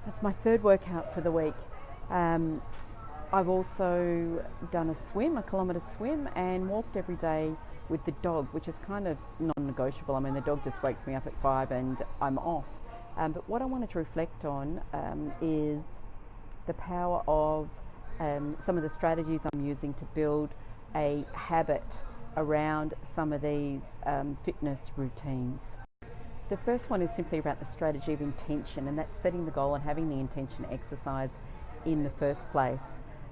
It's my third workout for the week. I've also done a kilometre swim, and walked every day with the dog, which is kind of non-negotiable. I mean, the dog just wakes me up at 5 and I'm off. But what I wanted to reflect on is the power of some of the strategies I'm using to build a habit around some of these fitness routines. The first one is simply about the strategy of intention, and that's setting the goal and having the intention to exercise in the first place.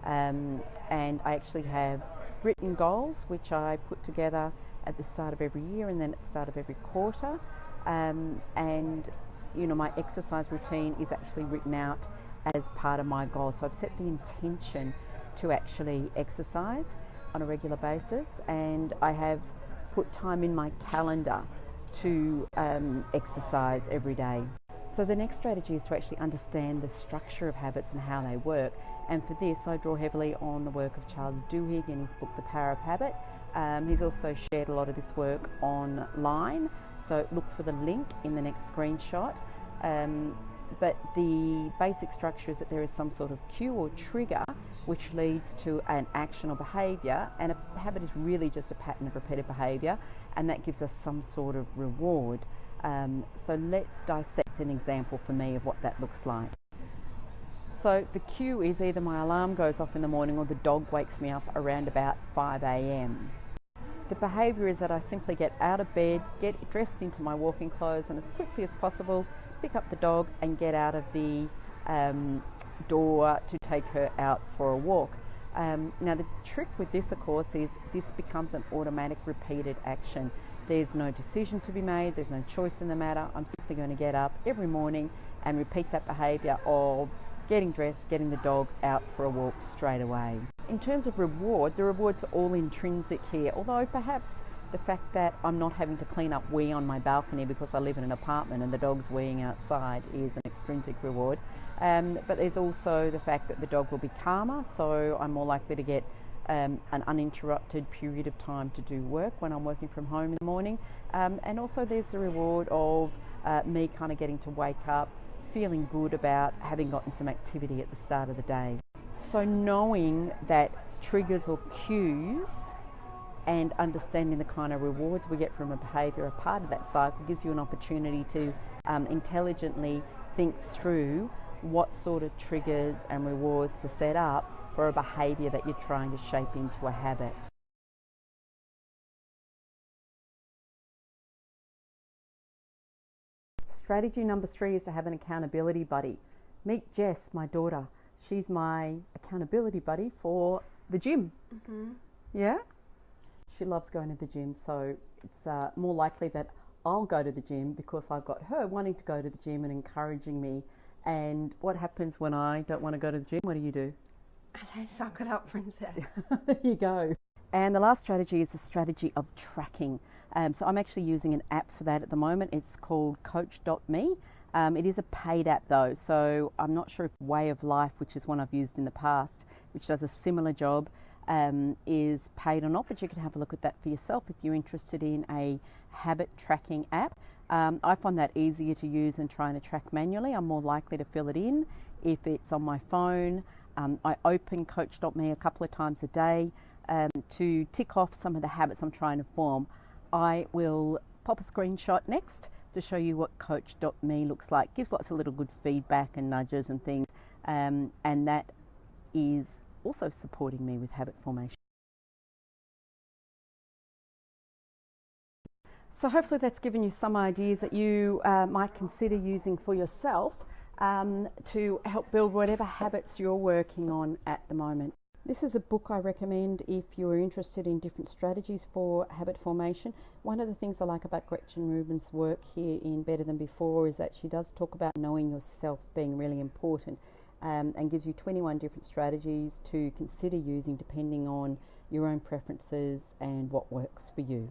And I actually have written goals which I put together at the start of every year and then at the start of every quarter. And my exercise routine is actually written out as part of my goal. So I've set the intention to actually exercise on a regular basis, and I have put time in my calendar to exercise every day. So the next strategy is to actually understand the structure of habits and how they work. And for this, I draw heavily on the work of Charles Duhigg in his book, The Power of Habit. He's also shared a lot of this work online, so look for the link in the next screenshot. But the basic structure is that there is some sort of cue or trigger which leads to an action or behaviour, and a habit is really just a pattern of repeated behaviour, and that gives us some sort of reward. So let's dissect an example for me of what that looks like. So the cue is either my alarm goes off in the morning or the dog wakes me up around about 5 a.m. The behaviour is that I simply get out of bed, get dressed into my walking clothes, and as quickly as possible pick up the dog and get out of the door to take her out for a walk. Now the trick with this, of course, is this becomes an automatic repeated action. There's no decision to be made, there's no choice in the matter. I'm simply going to get up every morning and repeat that behaviour of getting dressed, getting the dog out for a walk straight away. In terms of reward, the rewards are all intrinsic here, although perhaps the fact that I'm not having to clean up wee on my balcony because I live in an apartment and the dog's weeing outside is an extrinsic reward. But there's also the fact that the dog will be calmer, so I'm more likely to get an uninterrupted period of time to do work when I'm working from home in the morning. And also there's the reward of me kind of getting to wake up feeling good about having gotten some activity at the start of the day. So knowing that triggers or cues and understanding the kind of rewards we get from a behaviour, a part of that cycle, gives you an opportunity to intelligently think through what sort of triggers and rewards to set up for a behaviour that you're trying to shape into a habit. Strategy number 3 is to have an accountability buddy. Meet Jess, my daughter. She's my accountability buddy for the gym. Mm-hmm. Yeah? She loves going to the gym, so it's more likely that I'll go to the gym because I've got her wanting to go to the gym and encouraging me. And what happens when I don't want to go to the gym? What do? I say, suck it up, princess. There you go. And the last strategy is the strategy of tracking. So I'm actually using an app for that at the moment. It's called Coach.me. It is a paid app though, so I'm not sure if Way of Life, which is one I've used in the past, which does a similar job, is paid or not, but you can have a look at that for yourself if you're interested in a habit tracking app. I find that easier to use than trying to track manually. I'm more likely to fill it in if it's on my phone. I open Coach.me a couple of times a day to tick off some of the habits I'm trying to form. I will pop a screenshot next to show you what Coach.me looks like. Gives lots of little good feedback and nudges and things, and that is also supporting me with habit formation. So hopefully that's given you some ideas that you might consider using for yourself to help build whatever habits you're working on at the moment. This is a book I recommend if you're interested in different strategies for habit formation. One of the things I like about Gretchen Rubin's work here in Better Than Before is that she does talk about knowing yourself being really important, and gives you 21 different strategies to consider using depending on your own preferences and what works for you.